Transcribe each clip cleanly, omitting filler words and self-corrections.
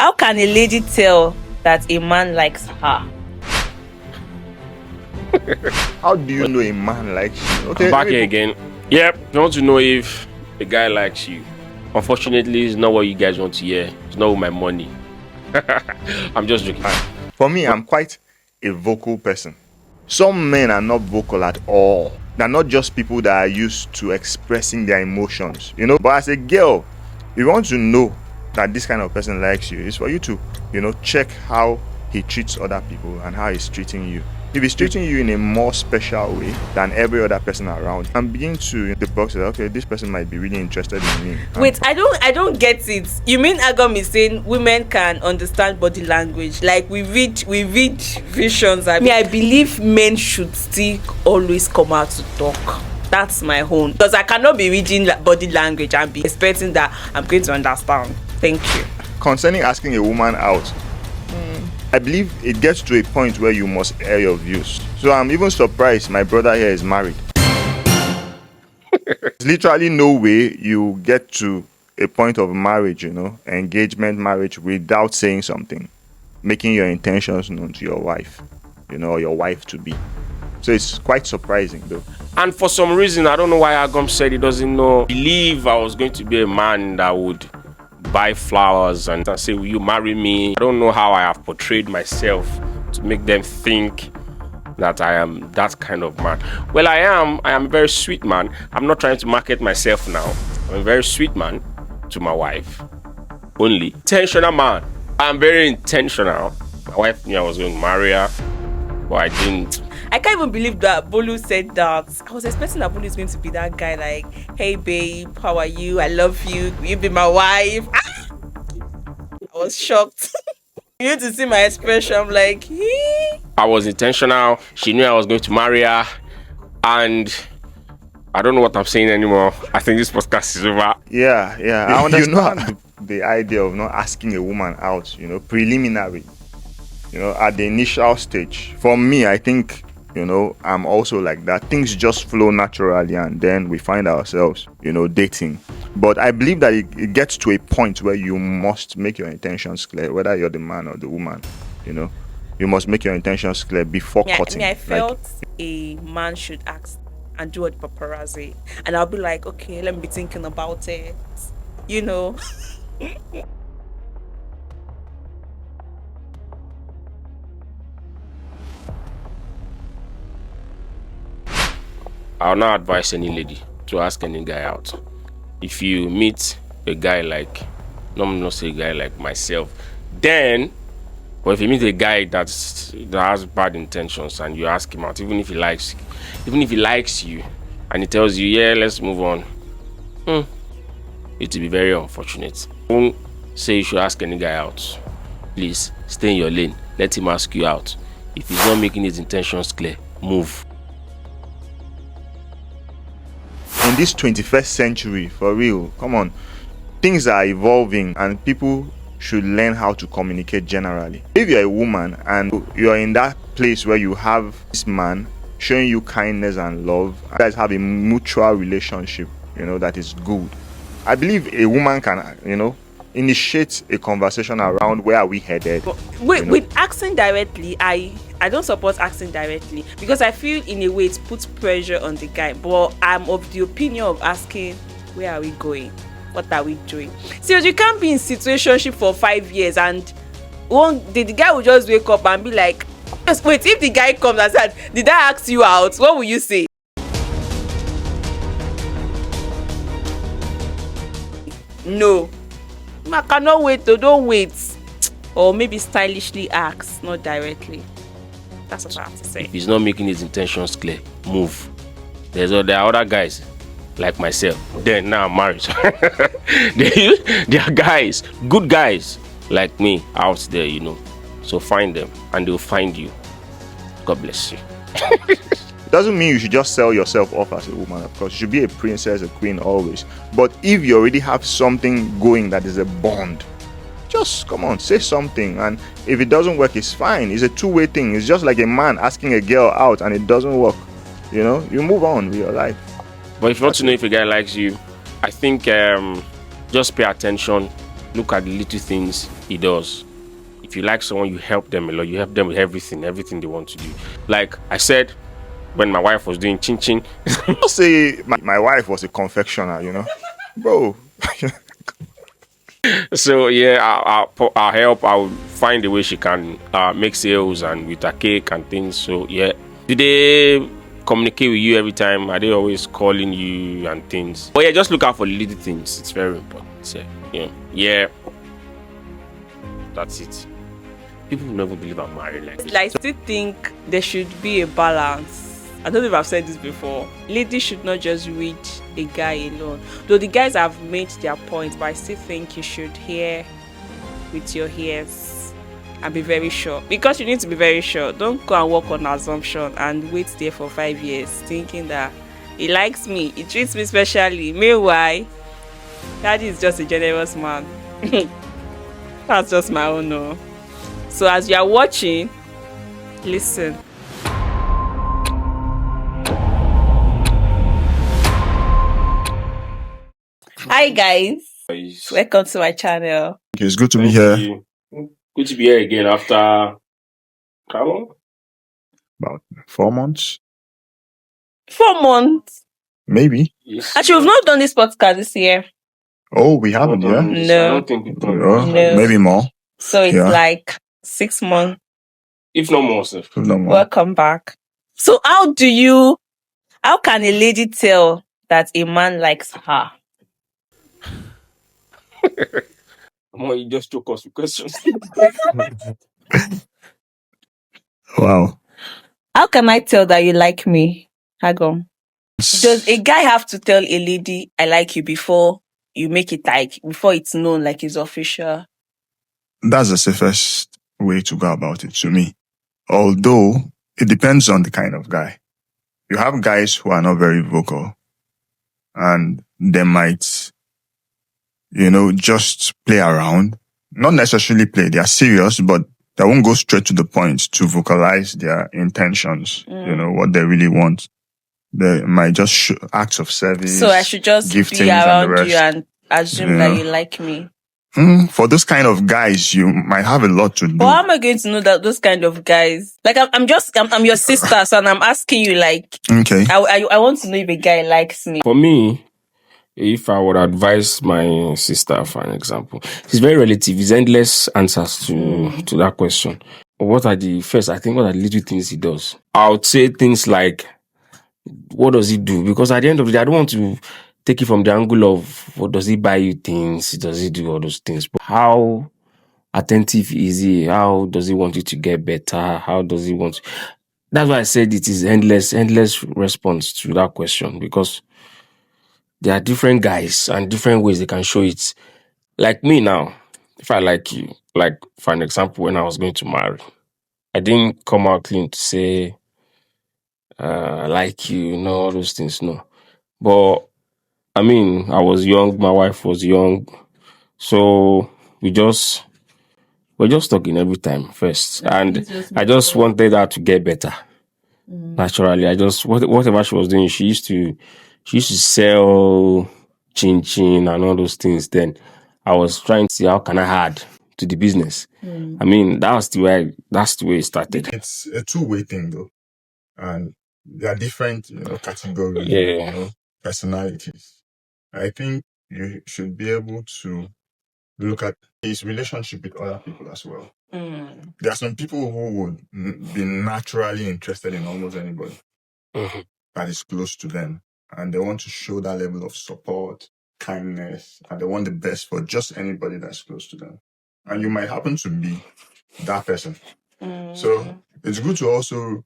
How can a lady tell that a man likes her? How do you know a man likes you? Okay, I'm back here again. Yep, you want to know if a guy likes you. Unfortunately, it's not what you guys want to hear. It's not with my money. I'm just joking. For me, I'm quite a vocal person. Some men are not vocal at all. They're not just people that are used to expressing their emotions, But as a girl, if you want to know that this kind of person likes you, it's for you to, check how he treats other people and how he's treating you. If he's treating you in a more special way than every other person around, and begin to the box that, okay, this person might be really interested in me. Wait, I don't get it. You mean Agam is saying women can understand body language? Like we read visions. I believe men should still always come out to talk. That's my own. Because I cannot be reading body language and be expecting that I'm going to understand. Thank you. Concerning asking a woman out, I believe it gets to a point where you must air your views. So I'm even surprised my brother here is married. There's literally no way you get to a point of marriage, engagement marriage, without saying something, making your intentions known to your wife, or your wife to be. So it's quite surprising though. And for some reason, I don't know why Agam said he doesn't believe I was going to be a man that would buy flowers and say, will you marry me? I don't know how I have portrayed myself to make them think that I am that kind of man. Well, I am a very sweet man. I'm not trying to market myself now. I'm a very sweet man to my wife. Only intentional man. I'm very intentional. My wife knew I was going to marry her, but I didn't. I can't even believe that Bolu said that. I was expecting that Bolu is going to be that guy like, hey babe, how are you? I love you. Will you be my wife? I was shocked. You need to see my expression. I'm like, I was intentional. She knew I was going to marry her. And I don't know what I'm saying anymore. I think this podcast is over. Yeah. I understand the idea of not asking a woman out, preliminary, at the initial stage. For me, I think, I'm also like that. Things just flow naturally and then we find ourselves, dating. But I believe that it gets to a point where you must make your intentions clear, whether you're the man or the woman, You must make your intentions clear before cutting. I felt a man should ask and do a paparazzi. And I'll be like, okay, let me be thinking about it. I'll not advise any lady to ask any guy out. If you meet a guy like, not say a guy like myself, then, but if you meet a guy that has bad intentions and you ask him out, even if he likes you, and he tells you, yeah, let's move on, it will be very unfortunate. Don't say you should ask any guy out. Please stay in your lane. Let him ask you out. If he's not making his intentions clear, move. In this 21st century, for real, come on, things are evolving and people should learn how to communicate generally. If you're a woman and you're in that place where you have this man showing you kindness and love, you guys have a mutual relationship, that is good. I believe a woman can, initiate a conversation around where are we headed. With asking directly, I don't support asking directly because I feel in a way it puts pressure on the guy. But I'm of the opinion of asking, where are we going? What are we doing? See, you can't be in situationship for 5 years and one day the guy will just wake up and be like, wait, if the guy comes and said, did I ask you out? What will you say? No. I cannot wait, don't wait. Or maybe stylishly ask, not directly. That's what I have to say. If he's not making his intentions clear, move. There are other guys like myself. Then now I'm married. There are guys, good guys like me out there, So find them and they'll find you. God bless you. Doesn't mean you should just sell yourself off as a woman, of course. You should be a princess, a queen always. But if you already have something going that is a bond, just come on, say something. And if it doesn't work, it's fine. It's a two-way thing. It's just like a man asking a girl out and it doesn't work. You move on with your life. But if you want to know if a guy likes you, I think just pay attention, look at the little things. he does. If you like someone, you help them a lot. You help them with everything they want to do. Like I said, when my wife was doing chin chin, I'll say my wife was a confectioner, bro. so yeah, I'll help. I'll find a way she can make sales and with her cake and things. So yeah, do they communicate with you every time? Are they always calling you and things? But yeah, just look out for little things. It's very important. So, yeah, that's it. People will never believe I'm married like this. I still think there should be a balance. I don't know if I've said this before. Ladies should not just read a guy alone. Though the guys have made their point, but I still think you should hear with your ears and be very sure. Because you need to be very sure. Don't go and work on assumption and wait there for 5 years thinking that he likes me, he treats me specially. Meanwhile, daddy is just a generous man. That's just my own no. So as you are watching, listen. Hi guys, welcome to my channel. It's good to be here. Good to be here again after how long? About 4 months, 4 months. maybe. Yes. Actually, we've not done this podcast this year, Oh, we haven't, yeah. I No. don't think we've done Yeah, No. maybe more. so it's Yeah. like 6 months. if not more, sir. No more. Welcome back. So how can a lady tell that a man likes her? Come on, you just choke us with questions. Wow. How can I tell that you like me? Hagom. Does a guy have to tell a lady I like you before you make it before it's known like it's official? That's the safest way to go about it to me. Although it depends on the kind of guy. You have guys who are not very vocal and they might, just play around. Not necessarily play, they are serious, but they won't go straight to the point to vocalize their intentions, what they really want. They might just show acts of service. So I should just giftings be and the around rest. you and assume that you like me. For those kind of guys, you might have a lot to do. But how am I going to know that those kind of guys? Like I'm your sister, so I'm asking you like, Okay. I want to know if a guy likes me. For me, if I would advise my sister, for an example, it's very relative. It's endless answers to that question. What are the little things he does? I would say things like, what does he do? Because at the end of the day, I don't want to take it from the angle of what does he buy you things? Does he do all those things? But how attentive is he? How does he want you to get better? How does he want? That's why I said it is endless response to that question, because there are different guys and different ways they can show it. Like me now, if I like you, like for an example, when I was going to marry, I didn't come out clean to say I like you, all those things, no. But I mean, I was young, my wife was young, so we're just talking every time first, and I just wanted her to get better. Naturally, whatever she was doing, she used to sell chin chin and all those things. Then I was trying to see how can I add to the business. I mean, that's the way it started. It's a two-way thing though. And there are different, categories, Yeah. personalities. I think you should be able to look at his relationship with other people as well. There are some people who would be naturally interested in almost anybody that is close to them. And they want to show that level of support, kindness, and they want the best for just anybody that's close to them. And you might happen to be that person. So it's good to also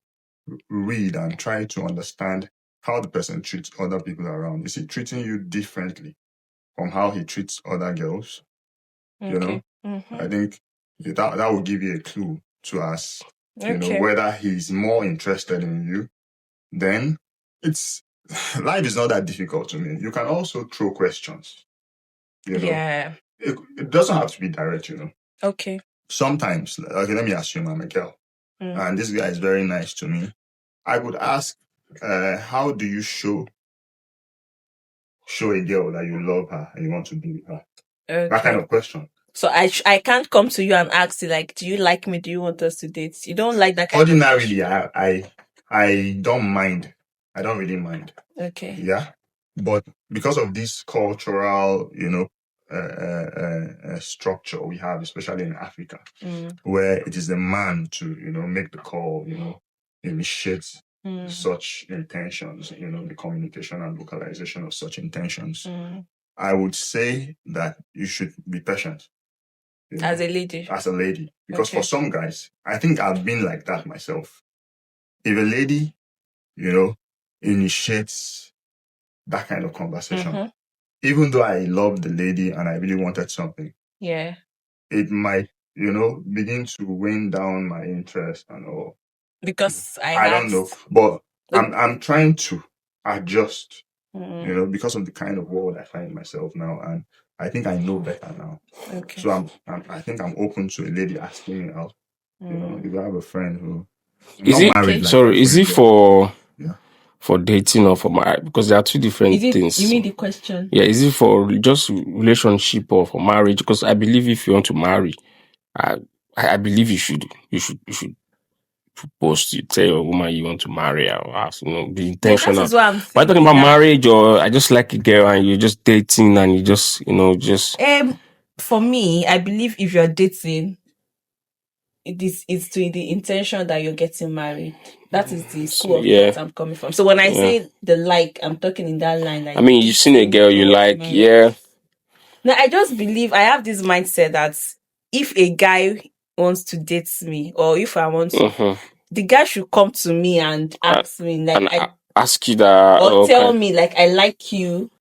read and try to understand how the person treats other people around. Is he treating you differently from how he treats other girls? Okay. I think that will give you a clue to ask, Okay. whether he's more interested in you. Then life is not that difficult to me. You can also throw questions. Yeah. It doesn't have to be direct, Okay. Sometimes, okay, let me assume I'm a girl, and this guy is very nice to me. I would ask, how do you show a girl that you love her and you want to be with her? Okay. That kind of question. So I can't come to you and ask you like, do you like me? Do you want us to date? You don't like that kind of Ordinarily, I don't mind. I don't really mind. Okay. Yeah, but because of this cultural, structure we have, especially in Africa, where it is the man to, make the call, initiate such intentions, the communication and vocalization of such intentions. I would say that you should be patient. As a lady. As a lady. Because Okay. for some guys, I think I've been like that myself. If a lady, initiates that kind of conversation, even though I love the lady and I really wanted something, Yeah. it might, begin to wane down my interest and all. Because I don't know. But I'm trying to adjust, because of the kind of world I find myself now, and I think I know better now. Okay. So I think I'm open to a lady asking me out. If I have a friend who Is not it married, like sorry? my Is friend, it but- for Yeah. for dating or for marriage? Because there are two different things. You mean the question? Yeah, is it for just relationship or for marriage? Because I believe if you want to marry, I believe you should propose to tell your woman you want to marry her, or ask, be intentional. That is what I'm But I'm talking thinking. about marriage, or I just like a girl and you're just dating and you just For me, I believe if you're dating, it's to the intention that you're getting married. That is the school of thought I'm coming from. So when I say the like, I'm talking in that line. Like, I mean, you've seen a girl you like, yeah. No, I just believe I have this mindset that if a guy wants to date me, or if I want to, the guy should come to me and ask me, like, ask you that, or tell me, like, I like you,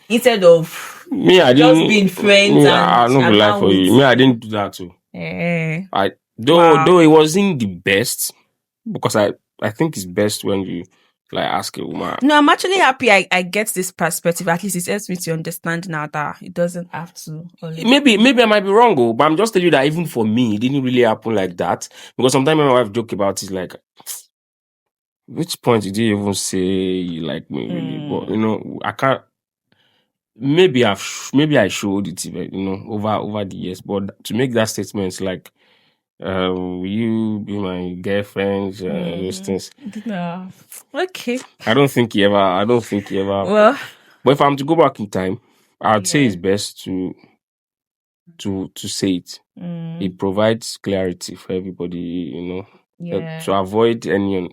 instead of me, I just didn't, being friends. Me, I don't be like for you. Me, I didn't do that too. Though it wasn't the best, because I think it's best when you like ask a woman. No, I'm actually happy I get this perspective. At least it helps me to understand now that it doesn't have to. Maybe I might be wrong, but I'm just telling you that even for me, it didn't really happen like that. Because sometimes my wife joke about it, like, which point did you even say you like me? Really? But I can't. Maybe I showed it, over the years. But to make that statement, like, will you be my girlfriend? Those things. Yeah. Okay. I don't think he ever. Well, but if I'm to go back in time, I'd say it's best to say it. It provides clarity for everybody, to avoid any,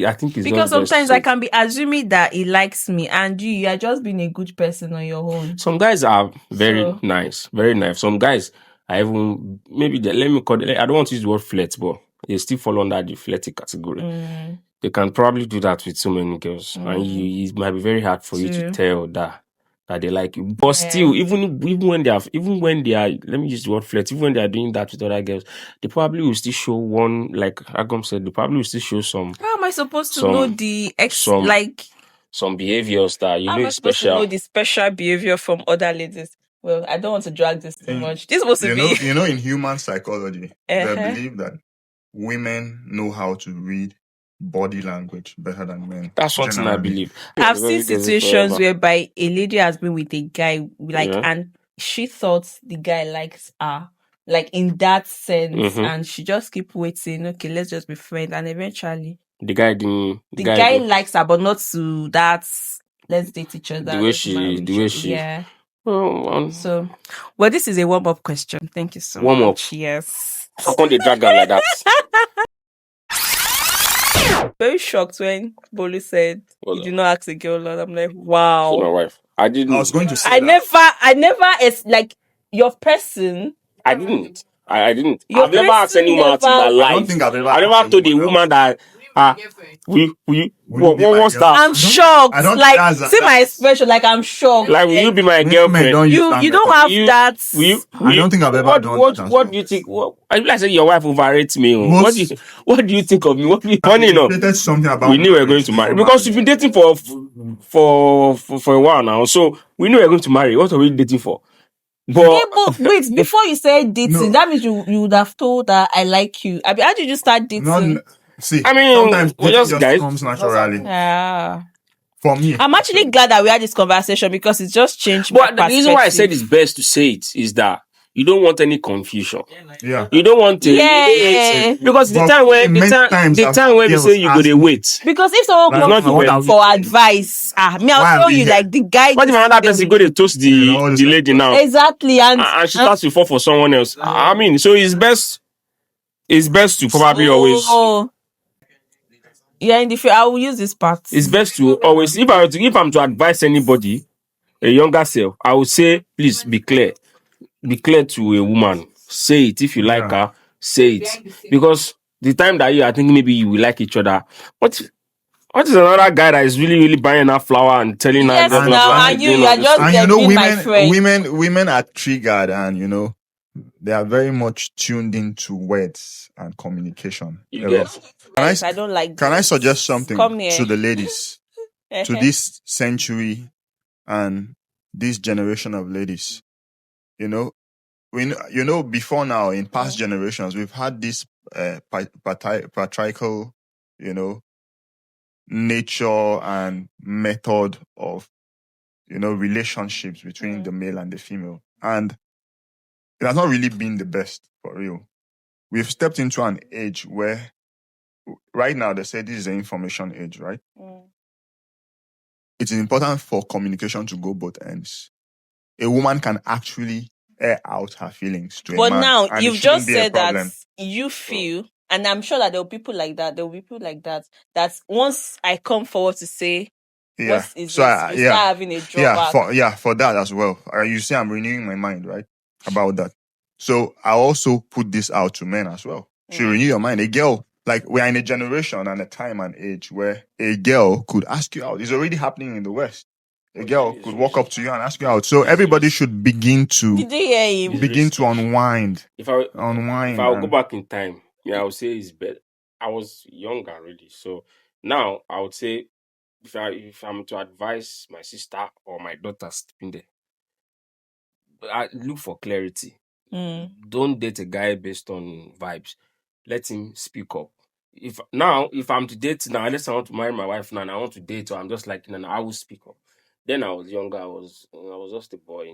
I think it's because just best sometimes to I can be assuming that he likes me, and you are just being a good person on your own. Some guys are very nice, very nice. Some guys are even maybe let me call it. I don't want to use the word flirt, but they still fall under the flirty category. They can probably do that with so many girls, and it might be very hard for you to tell that they like you. But still, even when they are, let me use the word flirt, even when they are doing that with other girls, they probably will still show one, like Agam said, they probably will still show some. How am I supposed to know the some behaviors that how am I supposed to know the special behavior from other ladies? Well, I don't want to drag this too much. This is supposed to be. In human psychology, they believe that women know how to read body language better than men. That's what I believe. I've seen situations whereby a lady has been with a guy, and she thought the guy likes her, like in that sense, and she just keep waiting. Okay, let's just be friends, and eventually the guy likes her, but not to that. Let's date each other. The way she. Yeah. Well, this is a warm-up question. Thank you so much. Warm-up. Yes. How come they drag her like that? Very shocked when Bolu said you did not ask a girl out. I'm like, wow. So my wife. I didn't. I was going to say I never, it's like your person. I didn't. I've never asked any woman to my life. I don't think I've ever. I never told a woman that. What's that? I'm shocked. Like, see my expression. Like, I'm shocked. Like, will you be my girlfriend? You don't have that. I don't think I've ever done. What do you think? I feel like say your wife overrates me. What do you think of me? What funny enough? Something about we knew we were going to marry because we've been dating for a while now. So we knew we were going to marry. What are we dating for? But wait, before you said dating, that means you would have told that I like you. I mean, how did you start dating? See, I mean, sometimes we're just guys. Comes naturally. Yeah. For me, I'm actually glad that we had this conversation because it just changed. But the reason why I said it's best to say it is that you don't want any confusion. Yeah. You don't want to Yeah. because the But time when many times the I've time when you girls say you go ask to me, wait. Because if someone Like, comes not for, even- for advice, me, Why I'll are tell we you, here? like, the guy. What if another person go to toast You know, all this the lady now Exactly, and and she starts to fall for someone else? I mean, so it's best to probably always. Oh, yeah, in the future, I will use this part. It's best to always, if I'm to advise anybody, a younger self, I would say, please be clear. Be clear to a woman. Say it. If you like Yeah. her, say it. Because the time that you are thinking maybe you will like each other, what is another guy that is really, really buying her flower and telling her Yes, blah, blah, now, blah, and you doing are all this just stuff? And being my friend. women are triggered, and they are very much tuned into words and communication. You get? Yes, I don't like Can I this. suggest something Come here. to the ladies, to this century and this generation of ladies? Before now, in past generations, we've had this patriarchal, nature and method of, relationships between the male and the female. And it has not really been the best, for real. We've stepped into an age where, right now, they say this is the information age, right? It is important for communication to go both ends. A woman can actually air out her feelings to a But man. now, and it you've shouldn't just be a said that problem. you feel, and I'm sure that there will be people like that. That once I come forward to say, Yeah. what is So this? You start having a drawback. for that as well. You see, I'm renewing my mind, right, about that. So I also put this out to men as well. Should renew your mind. A girl, like, we're in a generation and a time and age where a girl could ask you out. It's already happening in the West. A girl could walk up to you and ask you out. So everybody should begin to Did you hear him? unwind. If I Unwind. go back in time, I would say it's better. I was young already, so now I would say if I'm to advise my sister or my daughter stepping there, I look for clarity. Don't date a guy based on vibes. Let him speak up. If I'm to date now, unless I want to marry my wife now and I want to date her, I'm just like, no, I will speak up. Then I was younger, I was just a boy,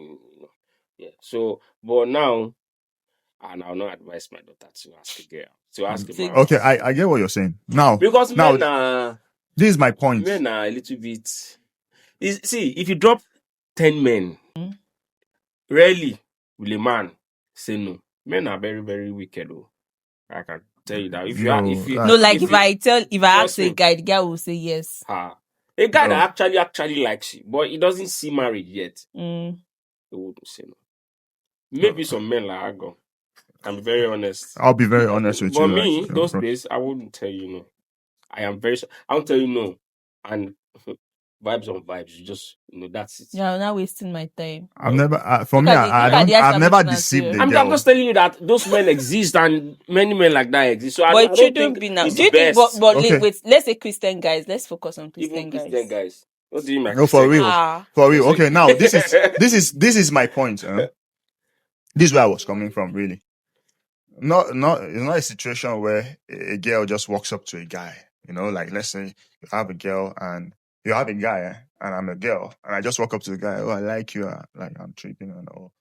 yeah. So, but now, and I'll not advise my daughter to ask a girl, to ask a man. Okay, I get what you're saying. Now, Because men are this is my point. a little bit. See, if you drop 10 men, rarely will a man say no. Men are very, very wicked, though. I can tell you that. If I ask a guy, the guy will say yes. A guy that actually likes you, but he doesn't see marriage yet, he wouldn't say no. Maybe some men like Agon. I'm very honest. I'll be very honest with you. But me, those days, I wouldn't tell you no. I won't tell you no. And vibes on vibes, you just, that's it. Yeah, I'm not wasting my time. I've never, I've never deceived a girl. I'm just telling you that those men exist and many men like that exist. So but it shouldn't be now. Do you think, wait, let's say Christian guys. Let's focus on Christian guys. What do you mean? No, for real. For real. Okay, now this is my point. This is where I was coming from, really. It's not a situation where a girl just walks up to a guy. Like, let's say you have a girl and you have a guy, and I'm a girl, and I just walk up to the guy. Oh, I like you. Like, I'm tripping and all.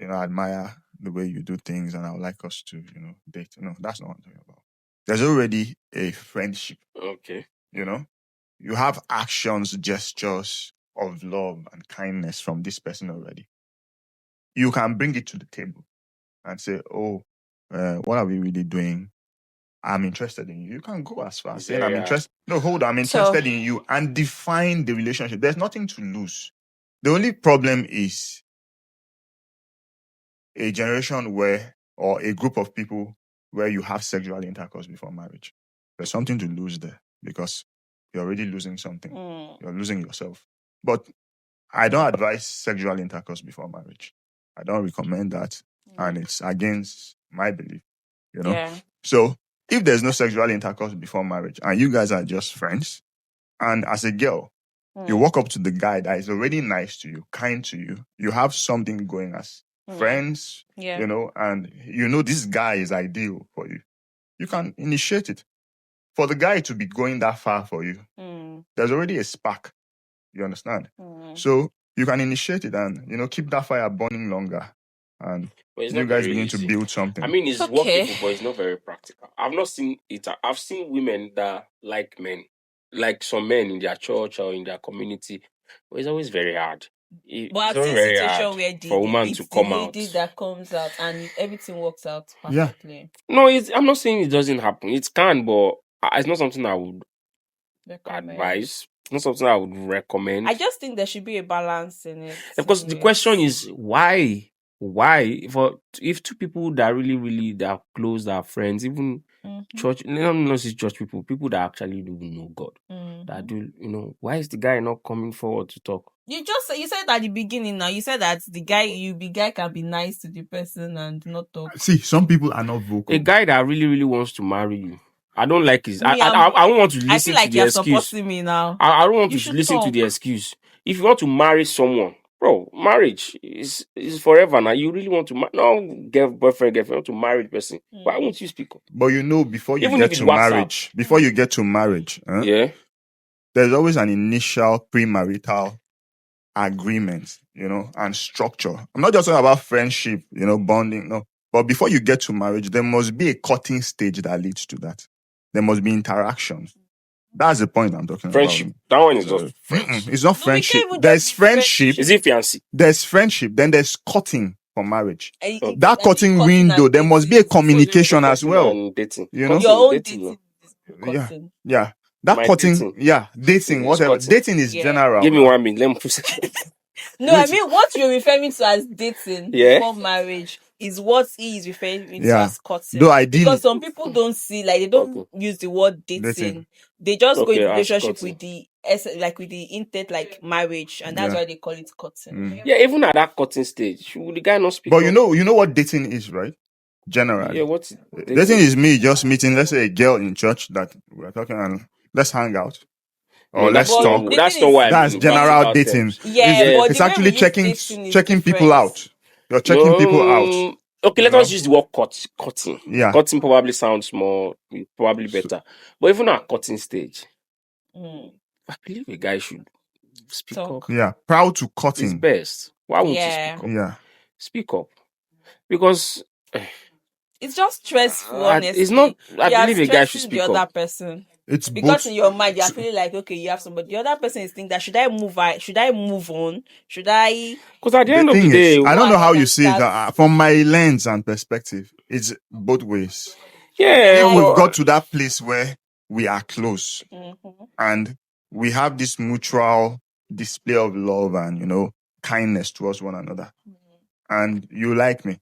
I admire the way you do things, and I would like us to, date. No, that's not what I'm talking about. There's already a friendship. Okay. You have actions, gestures of love and kindness from this person already. You can bring it to the table and say, oh, what are we really doing? I'm interested in you. You can go as far as saying, I'm interested. No, hold on. I'm interested in you, and define the relationship. There's nothing to lose. The only problem is a generation or a group of people where you have sexual intercourse before marriage. There's something to lose there because you're already losing something. You're losing yourself. But I don't advise sexual intercourse before marriage. I don't recommend that. And it's against my belief, Yeah. So if there's no sexual intercourse before marriage and you guys are just friends, and as a girl, you walk up to the guy that is already nice to you, kind to you, you have something going as friends, and this guy is ideal for you, you can initiate it. For the guy to be going that far for you, there's already a spark. You understand? So you can initiate it and, keep that fire burning longer and But it's you not guys very begin to easy. build something. I mean, it's Okay. workable, but it's not very practical. I've not seen it. I've seen women that like men, like some men in their church or in their community, but it's always very hard. But I've It's always seen very situation hard where for a woman it's to the come lady out. that comes out and everything works out Yeah. perfectly. No, I'm not saying it doesn't happen. It can, but it's not something I would Recommend. advise. It's not something I would recommend. I just think there should be a balance in it. Of course, the anyways. question is why? Why? If two people that really, really that are close, that are friends, even church, not just church people that actually do know God, that do, why is the guy not coming forward to talk? You said at the beginning now, you said that the guy can be nice to the person and not talk. See, some people are not vocal. A guy that really, really wants to marry you, I don't like his. Me, I don't want to I listen feel like to the you're excuse. supporting me now. I don't want You to should listen to the talk. excuse. If you want to marry someone, bro, marriage is forever now. You really want to boyfriend, girlfriend, want to marry the person. Why won't you speak up? But before you Even get if it's to WhatsApp. marriage, Yeah. there's always an initial premarital agreement, and structure. I'm not just talking about friendship, bonding, no. But before you get to marriage, there must be a courting stage that leads to that. There must be interactions. That's the point I'm talking Friendship. about. That one is just friends. It's not No, we friendship. can't even There's just be friendship. Is it fiancé? There's friendship. Then there's courting for marriage. Okay. That courting window, there must be a communication as well. And dating. You know? Your own Dating. dating. Yeah. Courting. Yeah. That My courting, dating. dating, It's whatever. courting. Dating is Yeah. general. Give me man. 1 minute. Let me put No, I mean what you're referring to as dating Yeah. before marriage is what he is referring to Yeah. as courting. Though ideally, Because some people don't they don't use the word dating. Dating. They just go Okay, in as relationship courting. with the with the intent like marriage, and that's Yeah. why they call it courting. Yeah, even at that cutting stage, would the guy not speak but up? you know what dating is, right? Generally. Yeah, what's Dating is me just meeting, let's say, a girl in church that we're talking and let's hang out. Or let's But talk. dating That's is- not why. That's general dating. Yeah, but It's the way we actually use checking dating is people different. out. You're checking people out. Okay, You let us know? use the word cutting. Yeah. Cutting probably sounds probably better. But even at cutting stage, Mm. I believe a guy should speak Talk. up. Yeah. Proud to It's cutting. best. Why won't Yeah. you speak up? Yeah. Speak up. Because It's just stressful, I honestly. it's not. I You are believe a guy should stressing speak the other up. person. It's Because both. in your mind you're feeling like, okay, you have somebody. The other person is thinking that should I move on? Should I Because at the The end of the thing day, is, I don't know how you and see it. start- From my lens and perspective, it's both ways. yeah, If well, we've got to that place where we are close Mhm. and we have this mutual display of love and kindness towards one another, and you like me,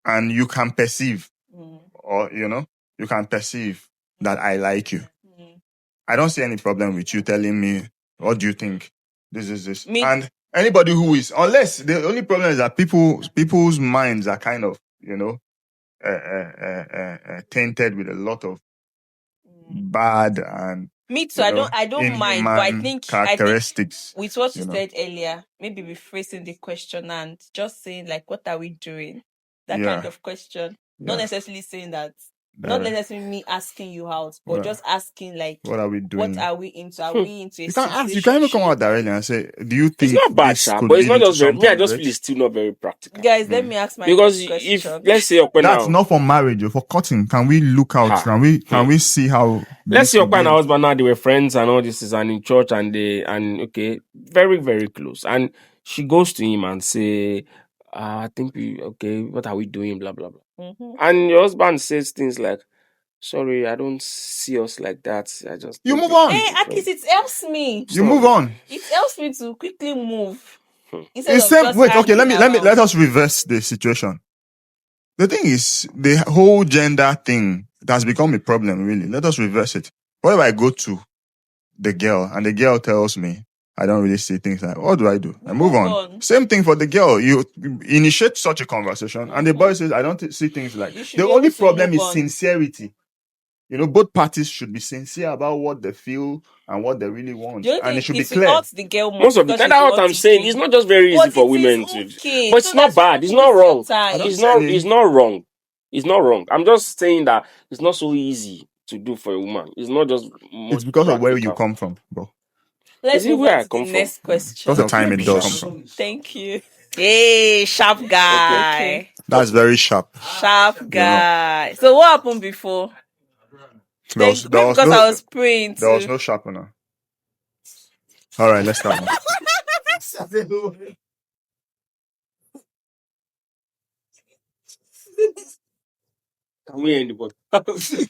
and you can perceive, Mm. or you can perceive that I like you. Mm. I don't see any problem with you telling me, what do you think? This is this. Me- And anybody who is, unless the only problem is that people's minds are kind of, tainted with a lot of bad and Me too. I don't mind, but I inhuman think characteristics. with what you you know. said earlier, maybe rephrasing the question and just saying like, what are we doing? That Yeah. kind of question. Not Yeah. necessarily saying that. Not Direct. necessarily me asking you out, but Yeah. just asking like, What are we doing? what are we into? Are we into a You can ask. You can even come out situationship? directly and say, "Do you think it's not bad, this sha, could but it's lead not into just very. Me, I something just great?" feel it's still not very practical. Guys, let me ask my Because next if question. let's say Okpa That's now, not for marriage or for cutting. Can we look out? Ha. Can we see how? let's this say could Okpa and be? her husband now they were friends and all this is and in church and okay, very very close, and she goes to him and say, I think what are we doing? Blah blah blah. Mhm. And your husband says things like, sorry, I don't see us like that. I just You think move we on. should be Hey, at friends." least it helps me. You move on. It helps me to quickly move. Hmm. Instead of Instead, just wait. Okay, let hanging me around. let us reverse the situation. The thing is, the whole gender thing it has become a problem. Really, let us reverse it. What if I go to the girl and the girl tells me I don't really see things like, what do? I move on. Same thing for the girl. You initiate such a conversation, and the boy says, I don't see things like. You should The be only able to problem move is on. sincerity. Both parties should be sincere about what they feel and what they really want, The only and thing it should be is, it clear. hurts the girl more Most of the because time, she's that's the what one I'm to saying. give. It's not just very easy But for it women is to. okay. But it's So not that's bad. It's waste not your wrong. time. don't It's say not. any- It's not wrong. It's not wrong. I'm just saying that it's not so easy to do for a woman. It's not just. It's because of where you practical. come from, bro. Let's Is it move where on I to come the from? next question. Because the time it does Sure. come from. Thank you. Hey, sharp guy. That's very sharp. Sharp guy. So what happened before? There was, Maybe because I was praying there was too. no sharpener. All right, let's start now. Can we end the podcast?